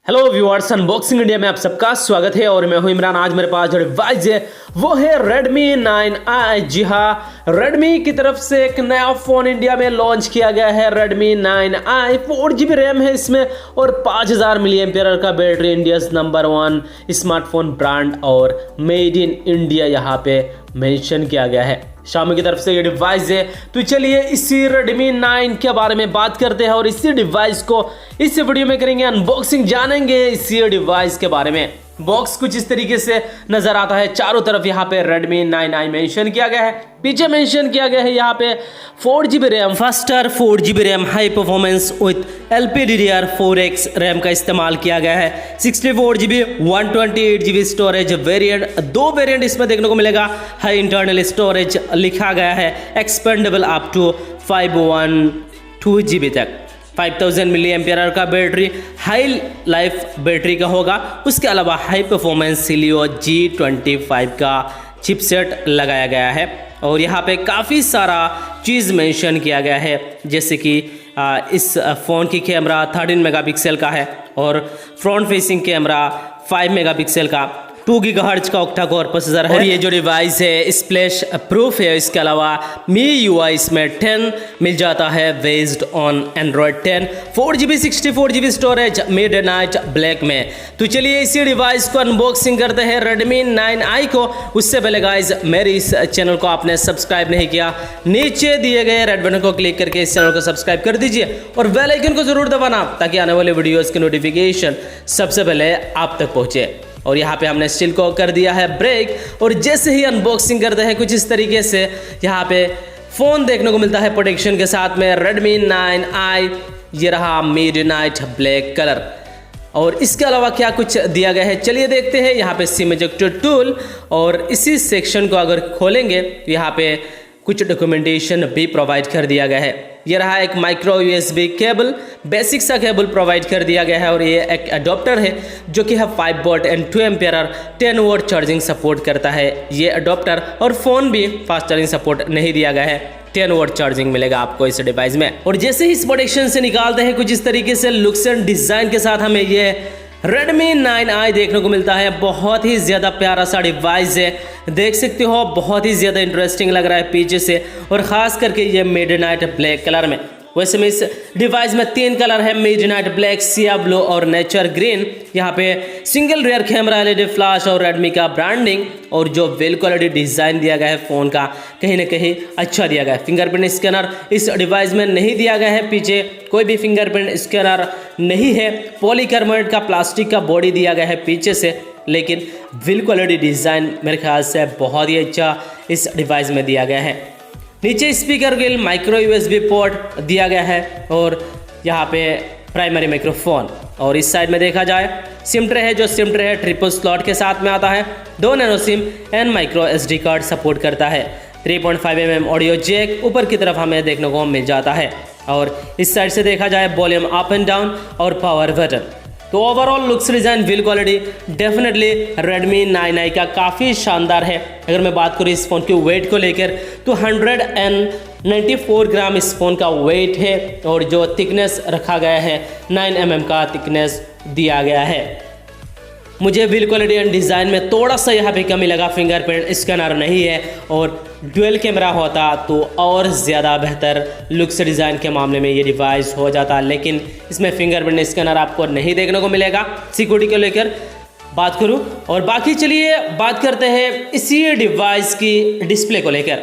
Hello viewers, unboxing India में आप सबका स्वागत है और मैं हूं इमरान। आज मेरे पास जो डिवाइस है वो है Redmi 9i। जी हाँ, Redmi की तरफ से एक नया फ़ोन इंडिया में लॉन्च किया गया है। Redmi 9i 4GB रैम है इसमें और 5000 मिली एम्पियर का battery. India's number 1 smartphone brand और मेड इन इंडिया यहाँ पे मेंशन किया गया है। Xiaomi की तरफ से ये डिवाइस है। तो चलिए इसी Redmi 9 के बारे में बात करते हैं और इसी डिवाइस को इस वीडियो में करेंगे अनबॉक्सिंग, जानेंगे इसी डिवाइस के बारे में। बॉक्स कुछ इस तरीके से नजर आता है। चारों तरफ यहाँ पे Redmi 9i मेंशन किया गया है। पीछे मेंशन किया गया है यहाँ पे 4GB RAM, faster 4GB RAM, high performance with LPDDR4X RAM का इस्तेमाल किया गया है। 64GB 128GB स्टोरेज वेरिएंट, दो वेरिएंट इसमें देखने को मिलेगा। हाई इंटरनल स्टोरेज लिखा गया है, एक्सपेंडेबल अप टू 512GB तक। 5000 मिली एम्पियर का बैटरी हाई लाइफ बैटरी का होगा। उसके अलावा हाई परफॉर्मेंस Helio G25 का चिपसेट लगाया गया है और यहाँ पे काफ़ी सारा चीज़ मेंशन किया गया है, जैसे कि इस फ़ोन की कैमरा 13 मेगापिक्सल का है और फ्रंट फेसिंग कैमरा 5 मेगापिक्सल का, 2 GHz का ऑक्टा कोर प्रोसेसर है और ये जो डिवाइस है स्प्लैश प्रूफ है। इसके अलावा MIUI इसमें 10 मिल जाता है based on Android 10। 4GB 64GB storage midnight black में। तो चलिए इसी डिवाइस को अनबॉक्सिंग करते हैं, Redmi 9i को। उससे पहले गाइज मेरे इस चैनल को आपने सब्सक्राइब नहीं किया, नीचे दिए गए रेड बटन को क्लिक करके इस चैनल को सब्सक्राइब कर दीजिए और बेल आइकन को जरूर दबाना ताकि आने वाले वीडियोज़ की नोटिफिकेशन सबसे पहले आप तक पहुँचे। और यहाँ पे हमने स्टील को कर दिया है ब्रेक और जैसे ही अनबॉक्सिंग करते हैं कुछ इस तरीके से यहाँ पे फ़ोन देखने को मिलता है प्रोटेक्शन के साथ में। Redmi 9i ये रहा मिडनाइट ब्लैक कलर और इसके अलावा क्या कुछ दिया गया है चलिए देखते हैं। यहाँ पे सिम इजेक्टर टूल और इसी सेक्शन को अगर खोलेंगे तो यहाँ पे कुछ डॉक्यूमेंटेशन भी प्रोवाइड कर दिया गया है। ये रहा एक माइक्रो USB केबल, बेसिक सा केबल प्रोवाइड कर दिया गया है और ये एक अडोप्टर है जो कि है 5 volt and 2 ampere 10 volt charging support करता है ये अडोप्टर। और फ़ोन भी फास्ट चार्जिंग सपोर्ट नहीं दिया गया है, 10 वोल्ट चार्जिंग मिलेगा आपको इस डिवाइस में। और जैसे ही इस प्रोटेक्शन से निकालते हैं कुछ इस तरीके से लुक्स एंड डिज़ाइन के साथ हमें ये Redmi 9i देखने को मिलता है। बहुत ही ज़्यादा प्यारा सा डिवाइस है, देख सकते हो बहुत ही ज़्यादा इंटरेस्टिंग लग रहा है पीछे से और ख़ास करके ये मिडनाइट ब्लैक कलर में। वैसे में इस डिवाइस में 3 कलर है, मिडनाइट ब्लैक, सिया ब्लू और नेचर ग्रीन। यहाँ पे single rear camera, LED flash और Redmi का ब्रांडिंग और जो वेल क्वालिटी डिज़ाइन दिया गया है फ़ोन का कहीं ना कहीं अच्छा दिया गया है। फिंगरप्रिंट स्कैनर इस डिवाइस में नहीं दिया गया है, पीछे कोई भी फिंगरप्रिंट स्कैनर नहीं है। पॉलीकार्बोनेट का प्लास्टिक का बॉडी दिया गया है पीछे से, लेकिन वेल क्वालिटी डिज़ाइन मेरे ख्याल से बहुत ही अच्छा इस डिवाइस में दिया गया है। नीचे स्पीकर के लिए माइक्रो USB पोर्ट दिया गया है और यहाँ पे प्राइमरी माइक्रोफोन। और इस साइड में देखा जाए सिम ट्रे है, जो सिम ट्रे है ट्रिपल स्लॉट के साथ में आता है। 2 nano SIM and micro SD card support करता है। 3.5mm ऑडियो जैक ऊपर की तरफ हमें देखने को मिल जाता है और इस साइड से देखा जाए वॉल्यूम अप एंड डाउन और पावर बटन। तो overall looks, design, build quality definitely Redmi 9i का काफ़ी शानदार है। अगर मैं बात करूँ इस फ़ोन के वेट को लेकर तो 194 ग्राम इस फ़ोन का वेट है और जो थिकनेस रखा गया है 9mm का थिकनेस दिया गया है। मुझे बिल्ड क्वालिटी एंड डिज़ाइन में थोड़ा सा यहाँ पे कमी लगा, फिंगरप्रिंट स्कैनर नहीं है और डुअल कैमरा होता तो और ज़्यादा बेहतर लुक्स डिज़ाइन के मामले में ये डिवाइस हो जाता, लेकिन इसमें फिंगरप्रिंट स्कैनर आपको नहीं देखने को मिलेगा। सिक्योरिटी को लेकर बात करूँ और बाकी चलिए बात करते हैं इसी डिवाइस की डिस्प्ले को लेकर।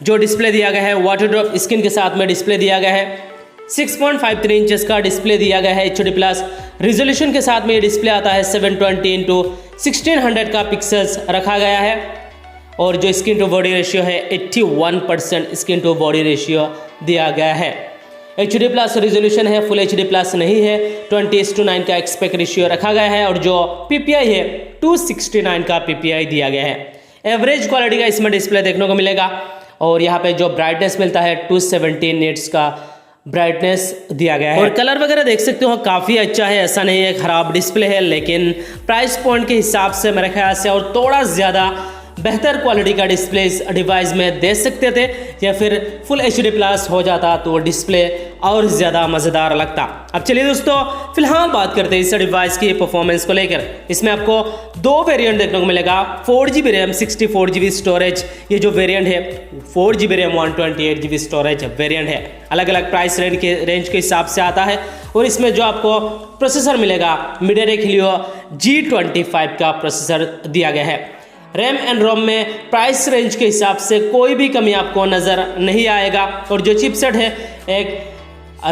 जो डिस्प्ले दिया गया है वाटर ड्रॉप स्क्रीन के साथ में डिस्प्ले दिया गया है। 6.53 इंचेस का डिस्प्ले दिया गया है HD प्लस रिजोल्यूशन के साथ में ये डिस्प्ले आता है। 720x1600 का पिक्सल्स रखा गया है और जो स्क्रीन टू बॉडी रेशियो है 81% स्क्रीन टू बॉडी रेशियो दिया गया है। HD प्लस रिजोल्यूशन है, फुल HD प्लस नहीं है। 20:9 का एक्सपेक्ट रेशियो रखा गया है और जो PPI है 269 का PPI दिया गया है। एवरेज क्वालिटी का इसमें डिस्प्ले देखने को मिलेगा और यहाँ पे जो ब्राइटनेस मिलता है 217 निट्स का ब्राइटनेस दिया गया है और कलर वगैरह देख सकते हो काफ़ी अच्छा है, ऐसा नहीं है खराब डिस्प्ले है, लेकिन प्राइस पॉइंट के हिसाब से मेरे ख्याल से और थोड़ा ज़्यादा बेहतर क्वालिटी का डिस्प्ले इस डिवाइस में दे सकते थे, या फिर फुल HD प्लस हो जाता तो डिस्प्ले और ज़्यादा मज़ेदार लगता। अब चलिए दोस्तों फिलहाल बात करते हैं इस डिवाइस की परफॉर्मेंस को लेकर। इसमें आपको दो वेरिएंट देखने को मिलेगा, 4GB रैम 64GB स्टोरेज। ये जो वेरिएंट है 4GB RAM 128GB storage variant है, अलग अलग प्राइस रेंज के हिसाब से आता है। और इसमें जो आपको प्रोसेसर मिलेगा MediaTek Helio G25 का प्रोसेसर दिया गया है। रैम एंड रोम में प्राइस रेंज के हिसाब से कोई भी कमी आपको नज़र नहीं आएगा। और जो चिपसेट है एक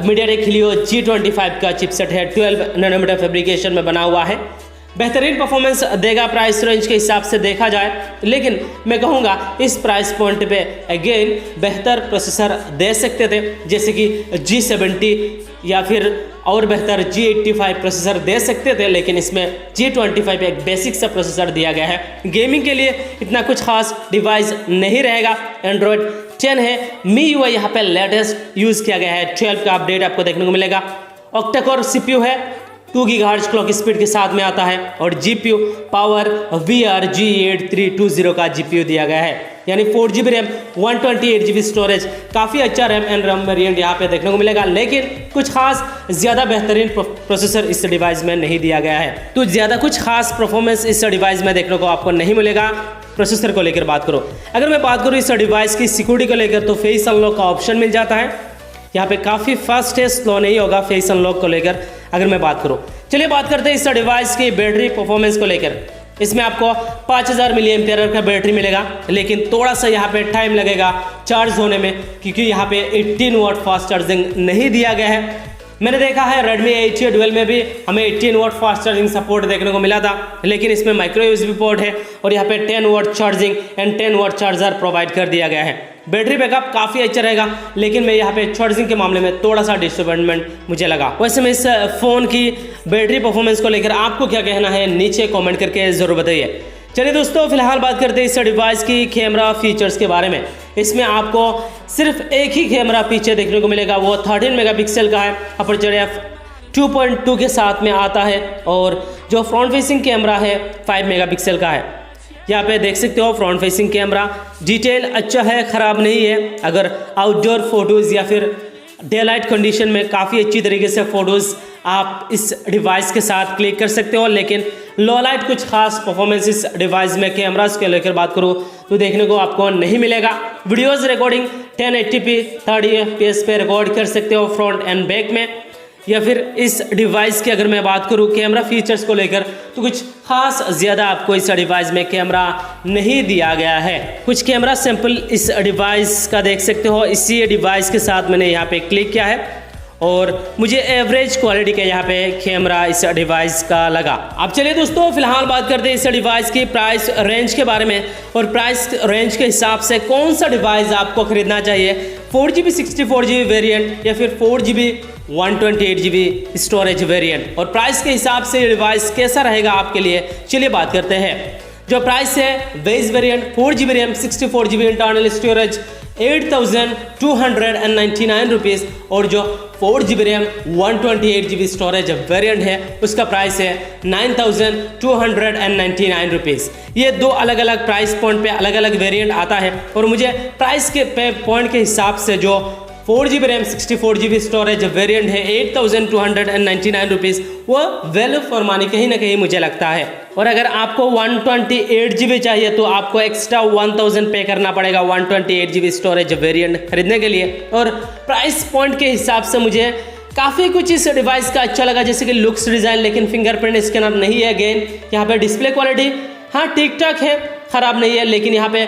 MediaTek Helio G25 का चिपसेट है, 12 नैनोमीटर फैब्रिकेशन में बना हुआ है। बेहतरीन परफॉर्मेंस देगा प्राइस रेंज के हिसाब से देखा जाए, लेकिन मैं कहूँगा इस प्राइस पॉइंट पे अगेन बेहतर प्रोसेसर दे सकते थे, जैसे कि G70 या फिर और बेहतर G85 प्रोसेसर दे सकते थे, लेकिन इसमें G25 एक बेसिक सा प्रोसेसर दिया गया है। गेमिंग के लिए इतना कुछ खास डिवाइस नहीं रहेगा। एंड्रॉयड 10 है, MIUI यहाँ पे लेटेस्ट यूज़ किया गया है, 12 का अपडेट आपको देखने को मिलेगा। ऑक्टा कोर CPU है, 2 GHz क्लॉक स्पीड के साथ में आता है। और GPU पावर VR G8320 का GPU दिया गया है, यानी 4GB रैम 128GB स्टोरेज। काफ़ी अच्छा रैम एंड रोम वेरिएंट यहाँ पे देखने को मिलेगा, लेकिन कुछ खास ज़्यादा बेहतरीन प्रोसेसर इस डिवाइस में नहीं दिया गया है। तो ज़्यादा कुछ खास परफॉर्मेंस इस डिवाइस में देखने को आपको नहीं मिलेगा। प्रोसेसर को लेकर बात करो, अगर मैं बात करूँ इस डिवाइस की सिक्योरिटी को लेकर, तो फेस अनलॉक का ऑप्शन मिल जाता है। यहाँ पे काफ़ी फास्ट है, स्लो नहीं होगा फेस अनलॉक को लेकर अगर मैं बात करूँ। चलिए बात करते हैं इस डिवाइस की बैटरी परफॉर्मेंस को लेकर। इसमें आपको 5000 mAh का बैटरी मिलेगा, लेकिन थोड़ा सा यहाँ पे टाइम लगेगा चार्ज होने में, क्योंकि यहाँ पे 18 वाट फास्ट चार्जिंग नहीं दिया गया है। मैंने देखा है Redmi 8A Dual में भी हमें 18 वाट फास्ट चार्जिंग सपोर्ट देखने को मिला था, लेकिन इसमें माइक्रो USB पोर्ट है और यहाँ पे 10 watt charging and 10 watt charger provide कर दिया गया है। बैटरी बैकअप काफ़ी अच्छा रहेगा, लेकिन मैं यहाँ पे चार्जिंग के मामले में थोड़ा सा डिसअपॉइंटमेंट मुझे लगा। वैसे मैं इस फ़ोन की बैटरी परफॉर्मेंस को लेकर आपको क्या कहना है नीचे कमेंट करके ज़रूर बताइए। चलिए दोस्तों फिलहाल बात करते हैं इस डिवाइस की कैमरा फीचर्स के बारे में। इसमें आपको सिर्फ एक ही कैमरा पीछे देखने को मिलेगा, वो 13 मेगापिक्सल का है। अपर्चर f2.2 के साथ में आता है, और जो फ्रंट फेसिंग कैमरा है 5 मेगापिक्सल का है। यहाँ पे देख सकते हो फ्रंट फेसिंग कैमरा डिटेल अच्छा है, ख़राब नहीं है। अगर आउटडोर फोटोज़ या फिर डे लाइट कंडीशन में काफ़ी अच्छी तरीके से फ़ोटोज़ आप इस डिवाइस के साथ क्लिक कर सकते हो, लेकिन लो लाइट कुछ खास परफॉर्मेंस इस डिवाइस में कैमरास के लेकर बात करूँ तो देखने को आपको नहीं मिलेगा। वीडियोस रिकॉर्डिंग 1080p 30 FPS पे रिकॉर्ड कर सकते हो फ्रंट एंड बैक में। या फिर इस डिवाइस की अगर मैं बात करूँ कैमरा फीचर्स को लेकर, तो कुछ खास ज़्यादा आपको इस डिवाइस में कैमरा नहीं दिया गया है। कुछ कैमरा सैंपल इस डिवाइस का देख सकते हो, इसी डिवाइस के साथ मैंने यहाँ पे क्लिक किया है और मुझे एवरेज क्वालिटी का यहाँ पे कैमरा इस डिवाइस का लगा। अब चलिए दोस्तों फिलहाल बात करते हैं इस डिवाइस की प्राइस रेंज के बारे में, और प्राइस रेंज के हिसाब से कौन सा डिवाइस आपको खरीदना चाहिए, 4GB 64GB वेरिएंट या फिर 4GB 128GB स्टोरेज वेरिएंट, और प्राइस के हिसाब से ये डिवाइस कैसा रहेगा आपके लिए। चलिए बात करते हैं। जो प्राइस है base variant 4GB RAM 64GB internal storage 8299 rupees, और जो 4GB RAM 128GB storage variant है उसका प्राइस है 9299 रुपीज़। ये दो अलग अलग प्राइस पॉइंट पे अलग अलग वेरिएंट आता है, और मुझे प्राइस के पॉइंट के हिसाब से जो 4GB RAM 64GB storage variant है 8299 रुपीज़, वो वैल्यू फॉर मनी कहीं ना कहीं मुझे लगता है। और अगर आपको 128GB चाहिए तो आपको एक्स्ट्रा 1000 पे करना पड़ेगा 128GB स्टोरेज वेरिएंट खरीदने के लिए। और प्राइस पॉइंट के हिसाब से मुझे काफ़ी कुछ इस डिवाइस का अच्छा लगा, जैसे कि लुक्स डिज़ाइन, लेकिन फिंगरप्रिंट स्कैनर नहीं है। अगेन यहाँ पे डिस्प्ले क्वालिटी हाँ ठीक ठाक है, ख़राब नहीं है, लेकिन यहाँ पे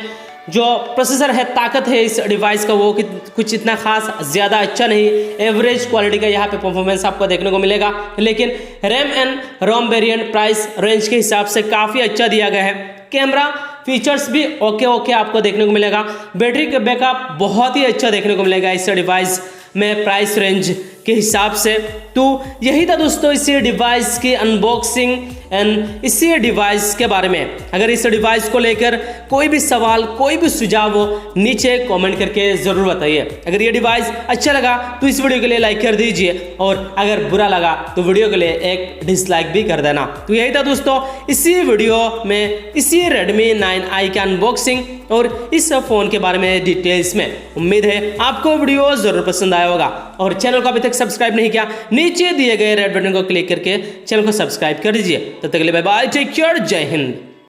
जो प्रोसेसर है ताकत है इस डिवाइस का वो कुछ इतना खास ज़्यादा अच्छा नहीं, एवरेज क्वालिटी का यहाँ पे परफॉर्मेंस आपको देखने को मिलेगा। लेकिन RAM and ROM variant price range के हिसाब से काफ़ी अच्छा दिया गया है। कैमरा फीचर्स भी ओके आपको देखने को मिलेगा। बैटरी का बैकअप बहुत ही अच्छा देखने को मिलेगा इस डिवाइस में प्राइस रेंज के हिसाब से। तो यही था दोस्तों इसी डिवाइस की अनबॉक्सिंग एंड इसी डिवाइस के बारे में। अगर इस डिवाइस को लेकर कोई भी सवाल, कोई भी सुझाव हो, नीचे कमेंट करके ज़रूर बताइए। अगर ये डिवाइस अच्छा लगा तो इस वीडियो के लिए लाइक कर दीजिए, और अगर बुरा लगा तो वीडियो के लिए एक डिसलाइक भी कर देना। तो यही था दोस्तों इसी वीडियो में इसी Redmi 9i का अनबॉक्सिंग और इस फ़ोन के बारे में डिटेल्स में। उम्मीद है आपको वीडियो ज़रूर पसंद आया होगा, और चैनल को अभी तक सब्सक्राइब नहीं किया, नीचे दिए गए रेड बटन को क्लिक करके चैनल को सब्सक्राइब कर दीजिए। तब तक के लिए बाय बाय, टेक केयर, जय हिंद।